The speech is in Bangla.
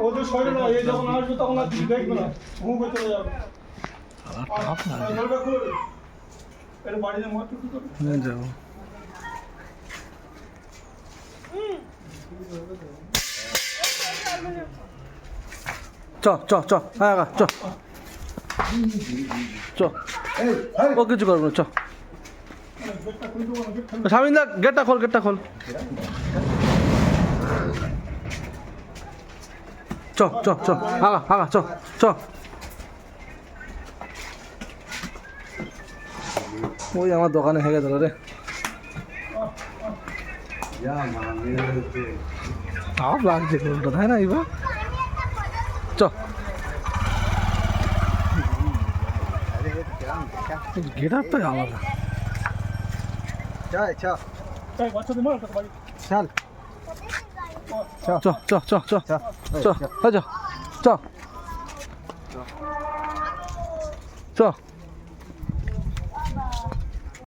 ওদের শরীরে না, এই যখন আসবে তখন আর কিছু দেখবে না, ঘুমে চলে যাবে। জলটা খুলে এটা বাড়িতে মাত্র কি করে নিয়ে যাবো। চ চ চ হ্যাঁ চ চ ও কিছু করবো না চ স্বামীন্দা গেটটা খোল গেটটা খোল চ চ চ আগা আগা চ চ ওই আমার দোকানে হেগে দিল রে তাও লাগছে উল্টো তাই না এবার চ গেট আপটা আলাদা এই বাচ্চাদের মার তো বাড়ি চল চ চ চ চ চ চ চ চ চ